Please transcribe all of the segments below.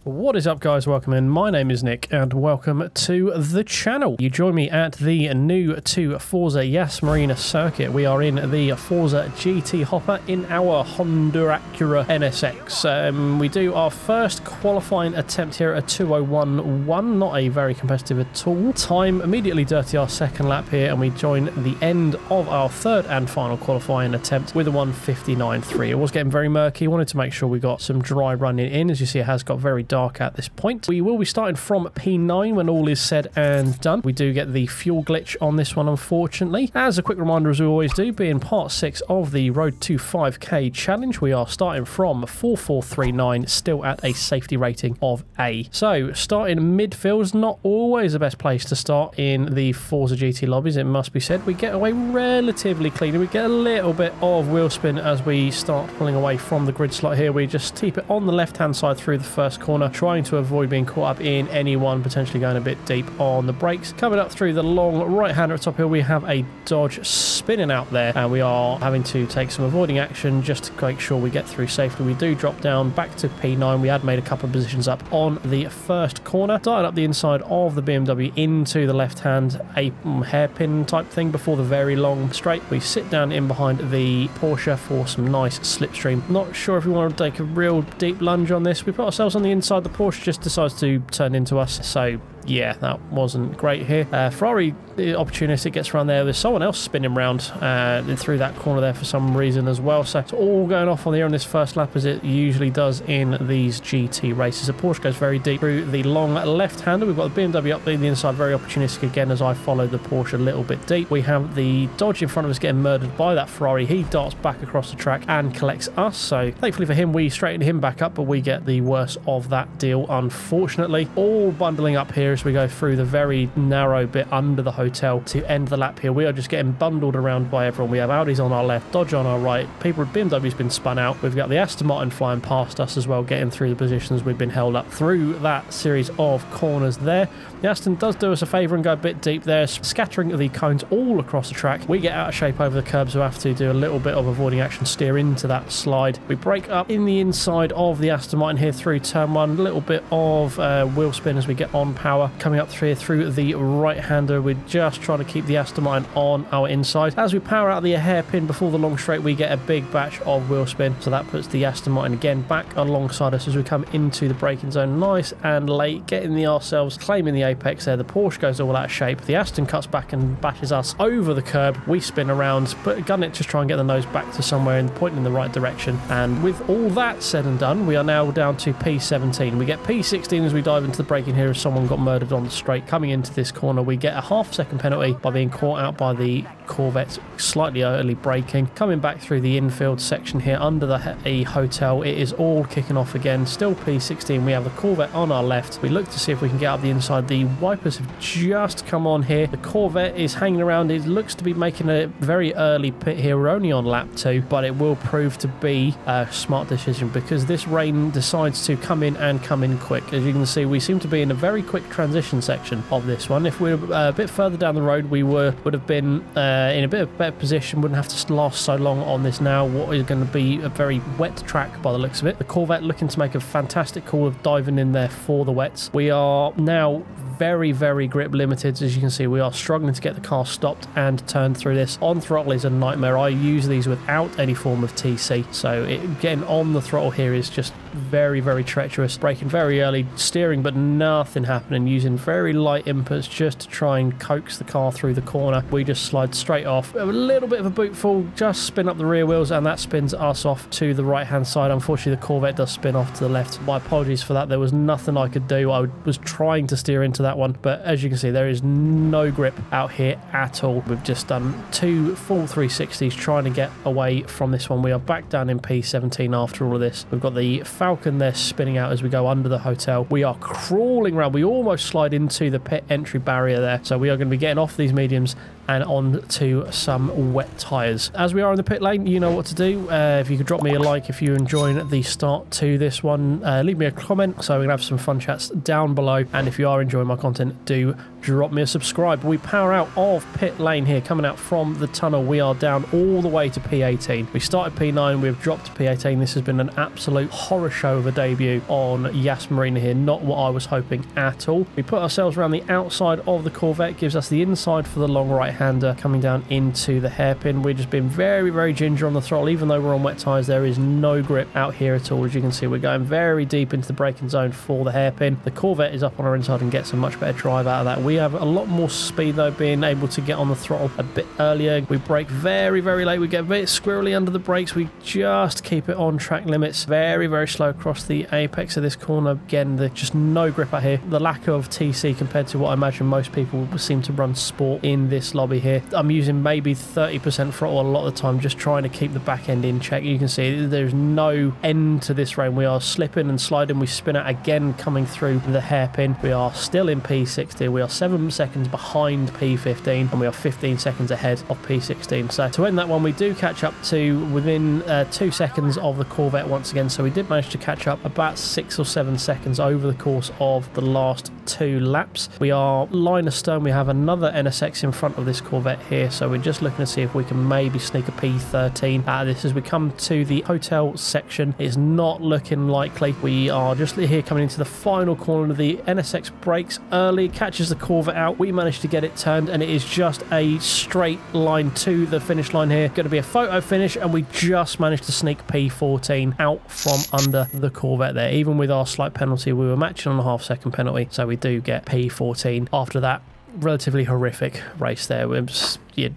What is up, guys? Welcome in. My name is Nick and welcome to the channel. You join me at the new to Forza Yas Marina circuit. We are in the Forza GT hopper in our Honda Acura Ep.6. We do our first qualifying attempt here at a 2:01.1, not a very competitive at all. Time immediately dirty our second lap here, and we join the end of our third and final qualifying attempt with a 1:59.3. It was getting very murky. Wanted to make sure we got some dry running in. As you see, it has got very dark at this point. We will be starting from P9 when all is said and done. We do get the fuel glitch on this one, unfortunately. As a quick reminder, as we always do, being part 6 of the Road to 5K challenge, we are starting from 4439, still at a safety rating of A. So starting midfield is not always the best place to start in the Forza GT lobbies, it must be said. We get away relatively clean. We get a little bit of wheel spin as we start pulling away from the grid slot here. We just keep it on the left hand side through the first corner, trying to avoid being caught up in anyone potentially going a bit deep on the brakes. Coming up through the long right hander at top here, we have a Dodge spinning out there, and we are having to take some avoiding action just to make sure we get through safely. We do drop down back to P9. We had made a couple of positions up on the first corner, started up the inside of the BMW into the left hand, a hairpin type thing before the very long straight. We sit down in behind the Porsche for some nice slipstream. Not sure if we want to take a real deep lunge on this. We put ourselves on the inside. The Porsche just decides to turn into us, so yeah, that wasn't great here. Ferrari opportunistic, gets around there. There's someone else spinning round through that corner there for some reason as well. So it's all going off on the air on this first lap, as it usually does in these GT races. The Porsche goes very deep through the long left-hander. We've got the BMW up there in the inside, very opportunistic again as I follow the Porsche a little bit deep. We have the Dodge in front of us getting murdered by that Ferrari. He darts back across the track and collects us. So thankfully for him, we straighten him back up, but we get the worst of that deal, unfortunately. All bundling up here as we go through the very narrow bit under the hotel to end the lap here. We are just getting bundled around by everyone. We have Audis on our left, Dodge on our right, people with BMW's been spun out. We've got the Aston Martin flying past us as well, getting through the positions we've been held up through that series of corners there. The Aston does do us a favour and go a bit deep there, scattering the cones all across the track. We get out of shape over the curbs, so we have to do a little bit of avoiding action, steer into that slide. We break up in the inside of the Aston Martin here through turn 1, a little bit of wheel spin as we get on power. Coming up through the right-hander, we're just trying to keep the Aston Martin on our inside. As we power out the hairpin before the long straight, we get a big batch of wheel spin, so that puts the Aston Martin again back alongside us as we come into the braking zone nice and late, getting ourselves claiming the apex there. The Porsche goes all out of shape. The Aston cuts back and bashes us over the curb. We spin around, but gun it, just try and get the nose back to somewhere and pointing in the right direction. And with all that said and done, we are now down to P17. We get P16 as we dive into the braking here as someone got murdered on the straight. Coming into this corner, we get a half-second penalty by being caught out by the Corvette slightly early braking. Coming back through the infield section here under the hotel, it is all kicking off again. Still P16. We have the Corvette on our left. We look to see if we can get up the inside. The wipers have just come on here. The Corvette is hanging around. It looks to be making a very early pit here. We're only on lap 2, but it will prove to be a smart decision because this rain decides to come in quick. As you can see, we seem to be in a very quick transition section of this one. If we were a bit further down the road, we would have been in a bit of a better position, wouldn't have to last so long on this now, what is going to be a very wet track by the looks of it. The Corvette looking to make a fantastic call of diving in there for the wets. We are now very grip limited. As you can see, we are struggling to get the car stopped and turned through this. On throttle is a nightmare. I use these without any form of TC, so getting on the throttle here is just very treacherous. Braking very early, steering but nothing happening, using very light inputs just to try and coax the car through the corner. We just slide straight off. A little bit of a boot fall, just spin up the rear wheels, and that spins us off to the right hand side. Unfortunately, the Corvette does spin off to the left. My apologies for that. There was nothing I could do. I was trying to steer into that one, but as you can see, there is no grip out here at all. We've just done 2 full 360s trying to get away from this one. We are back down in P17 after all of this. We've got the Falcon there spinning out as we go under the hotel. We are crawling around. We almost slide into the pit entry barrier there, so we are going to be getting off these mediums and on to some wet tyres. As we are in the pit lane, you know what to do. If you could drop me a like if you're enjoying the start to this one, leave me a comment so we can have some fun chats down below, and if you are enjoying my content, do drop me a subscribe. We power out of pit lane here, coming out from the tunnel. We are down all the way to P18. We started P9, we've dropped to P18. This has been an absolute horror show of a debut on Yas Marina here, not what I was hoping at all. We put ourselves around the outside of the Corvette, gives us the inside for the long right-hander coming down into the hairpin. We're just being very, very ginger on the throttle. Even though we're on wet tyres, there is no grip out here at all. As you can see, we're going very deep into the braking zone for the hairpin. The Corvette is up on our inside and gets a much better drive out of that. We have a lot more speed though, being able to get on the throttle a bit earlier. We brake very, very late. We get a bit squirrely under the brakes. We just keep it on track limits. Very, very slow across the apex of this corner. Again, there's just no grip out here. The lack of TC compared to what I imagine most people seem to run sport in this lobby here. I'm using maybe 30% throttle a lot of the time, just trying to keep the back end in check. You can see there's no end to this rain. We are slipping and sliding. We spin out again coming through the hairpin. We are still in P16. We are 7 seconds behind P15 and we are 15 seconds ahead of P16. So to end that one, we do catch up to within 2 seconds of the Corvette once again. So we did manage to catch up about 6 or 7 seconds over the course of the last 2 laps. We are line astern. We have another NSX in front of this Corvette here. So we're just looking to see if we can maybe sneak a P13 out of this as we come to the hotel section. It's not looking likely. We are just here coming into the final corner. The NSX brakes early, catches the Corvette out. We managed to get it turned and it is just a straight line to the finish line here. Going to be a photo finish and we just managed to sneak P14 out from under the Corvette there. Even with our slight penalty, we were matching on a half-second penalty, so we do get P14 after that relatively horrific race there. We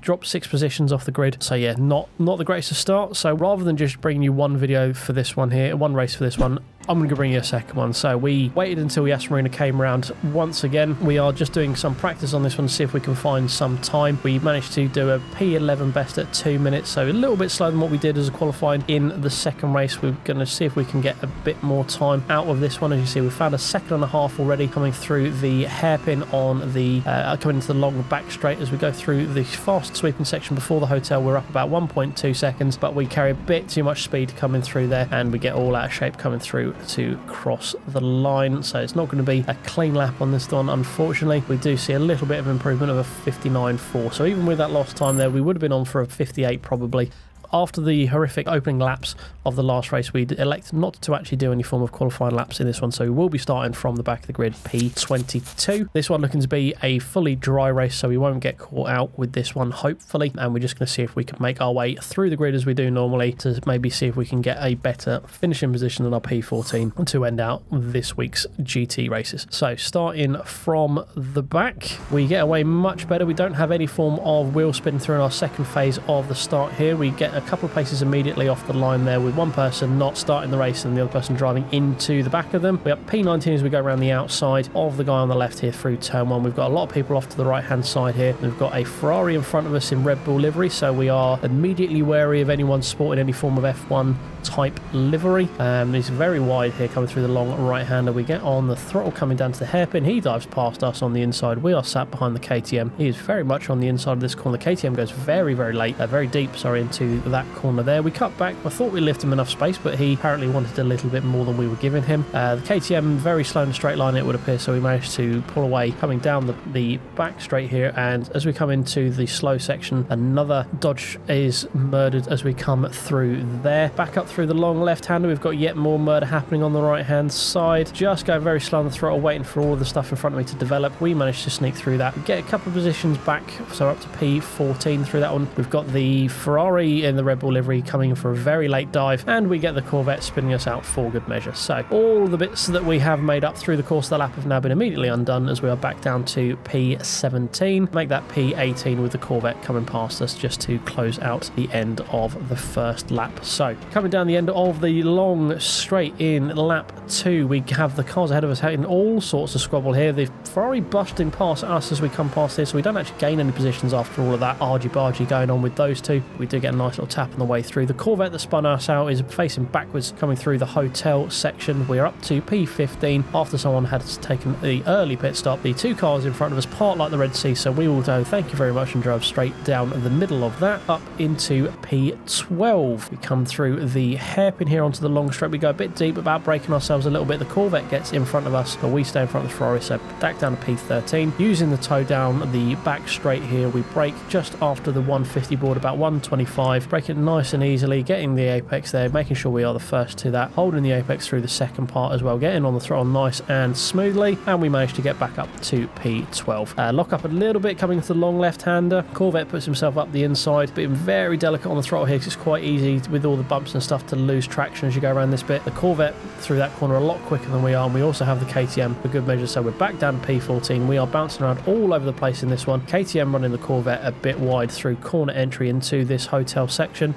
dropped 6 positions off the grid, so yeah, not the greatest to start. So rather than just bringing you one video for this one here, one race for this one, I'm going to bring you a second one. So we waited until Yas Marina came around once again. We are just doing some practice on this one to see if we can find some time. We managed to do a P11 best at 2 minutes, so a little bit slower than what we did as a qualifying in the second race. We're going to see if we can get a bit more time out of this one. As you see, we found a 1.5 seconds already coming through the hairpin on the coming into the long back straight. As we go through the fast sweeping section before the hotel, we're up about 1.2 seconds, but we carry a bit too much speed coming through there and we get all out of shape coming through to cross the line. So it's not going to be a clean lap on this one, unfortunately. We do see a little bit of improvement of a 59.4, so even with that lost time there, we would have been on for a 58 probably. After the horrific opening laps of the last race, we elect not to actually do any form of qualifying laps in this one, so we will be starting from the back of the grid, P22. This one looking to be a fully dry race, so we won't get caught out with this one, hopefully, and we're just going to see if we can make our way through the grid as we do normally to maybe see if we can get a better finishing position than our P14 to end out this week's GT races. So starting from the back, we get away much better. We don't have any form of wheel spin through in our second phase of the start here. We get a couple of places immediately off the line there with one person not starting the race and the other person driving into the back of them. We're up P19 as we go around the outside of the guy on the left here through turn 1. We've got a lot of people off to the right hand side here. We've got a Ferrari in front of us in Red Bull livery, so we are immediately wary of anyone sporting any form of F1 type livery. He's very wide here coming through the long right hander. We get on the throttle coming down to the hairpin. He dives past us on the inside. We are sat behind the KTM. He is very much on the inside of this corner. The KTM goes very, very late, very deep, sorry, into that corner there. We cut back. I thought we left him enough space, but he apparently wanted a little bit more than we were giving him. The KTM very slow in a straight line, it would appear, so we managed to pull away coming down the back straight here. And as we come into the slow section, another Dodge is murdered as we come through there. Back up through the long left-hander, we've got yet more murder happening on the right-hand side. Just going very slow on the throttle, waiting for all of the stuff in front of me to develop. We managed to sneak through that. We get a couple of positions back, so up to P14 through that one. We've got the Ferrari in the Red Bull livery coming in for a very late dive, and we get the Corvette spinning us out for good measure. So all the bits that we have made up through the course of the lap have now been immediately undone as we are back down to P17. Make that P18 with the Corvette coming past us just to close out the end of the first lap. So coming down the end of the long straight in lap 2, we have the cars ahead of us having all sorts of squabble here. The Ferrari busting past us as we come past here, so we don't actually gain any positions after all of that argy-bargy going on with those two. We do get a nice little tap on the way through. The Corvette that spun us out is facing backwards, coming through the hotel section. We're up to P15 after someone had taken the early pit stop. The two cars in front of us part like the Red Sea, so we will go thank you very much and drive straight down the middle of that up into P12. We come through the hairpin here onto the long straight. We go a bit deep, about breaking ourselves a little bit. The Corvette gets in front of us, but we stay in front of the Ferrari, so back down to P13. Using the toe down the back straight here, we brake just after the 150 board, about 125. Brake it nice and easily, getting the apex there, making sure we are the first to that, holding the apex through the second part as well, getting on the throttle nice and smoothly, and we managed to get back up to P12. Lock up a little bit coming to the long left-hander. Corvette puts himself up the inside, being very delicate on the throttle here because it's quite easy with all the bumps and stuff to lose traction as you go around this bit. The Corvette through that corner a lot quicker than we are, and we also have the KTM for good measure, so we're back down to P14. We are bouncing around all over the place in this one. KTM running the Corvette a bit wide through corner entry into this hotel section.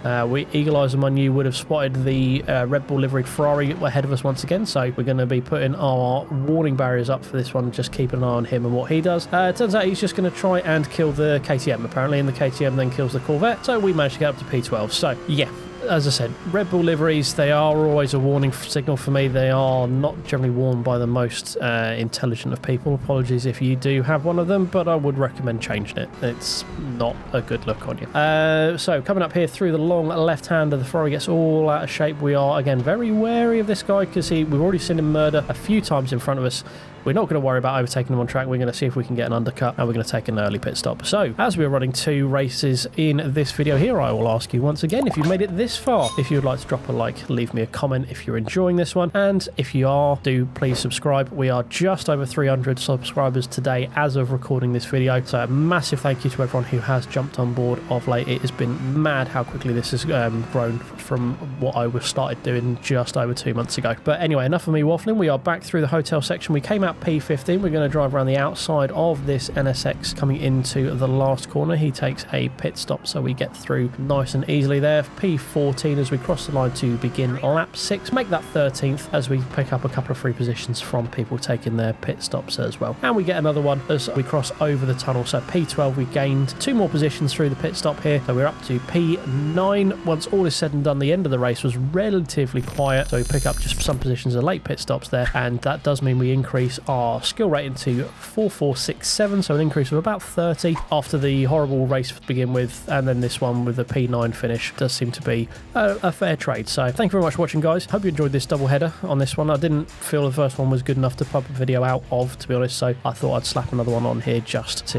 Eagle Eyes among you would have spotted the Red Bull liveried Ferrari ahead of us once again, so we're going to be putting our warning barriers up for this one, just keeping an eye on him and what he does. Turns out he's just going to try and kill the KTM apparently, and the KTM then kills the Corvette, so we managed to get up to P12. So yeah, as I said, Red Bull liveries, they are always a warning signal for me. They are not generally worn by the most intelligent of people. Apologies if you do have one of them, but I would recommend changing it. It's not a good look on you. So coming up here through the long left-hander, the Ferrari gets all out of shape. We are, again, very wary of this guy because we've already seen him murder a few times in front of us. We're not going to worry about overtaking them on track. We're going to see if we can get an undercut, and we're going to take an early pit stop. So, as we're running 2 races in this video here, I will ask you once again, if you've made it this far, if you would like to drop a like, leave me a comment if you're enjoying this one. And if you are, do please subscribe. We are just over 300 subscribers today as of recording this video. So, a massive thank you to everyone who has jumped on board of late. It has been mad how quickly this has grown from what I was started doing just over 2 months ago. But anyway, enough of me waffling. We are back through the hotel section. We came out P15. We're going to drive around the outside of this NSX coming into the last corner. He takes a pit stop, so we get through nice and easily there. P14 as we cross the line to begin lap 6. Make that 13th as we pick up a couple of free positions from people taking their pit stops as well. And we get another one as we cross over the tunnel. So P12, we gained 2 more positions through the pit stop here. So we're up to P9. Once all is said and done, the end of the race was relatively quiet. So we pick up just some positions of late pit stops there. And that does mean we increase our skill rating to 4467, so an increase of about 30 after the horrible race to begin with, and then this one with the P9 finish does seem to be a fair trade. So thank you very much for watching, guys. Hope you enjoyed this double header on this one. I didn't feel the first one was good enough to pump a video out of, to be honest, so I thought I'd slap another one on here just to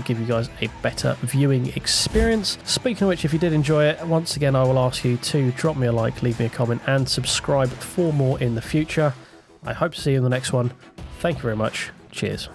give you guys a better viewing experience. Speaking of which, if you did enjoy it, once again I will ask you to drop me a like, leave me a comment and subscribe for more in the future. I hope to see you in the next one. Thank you very much. Cheers.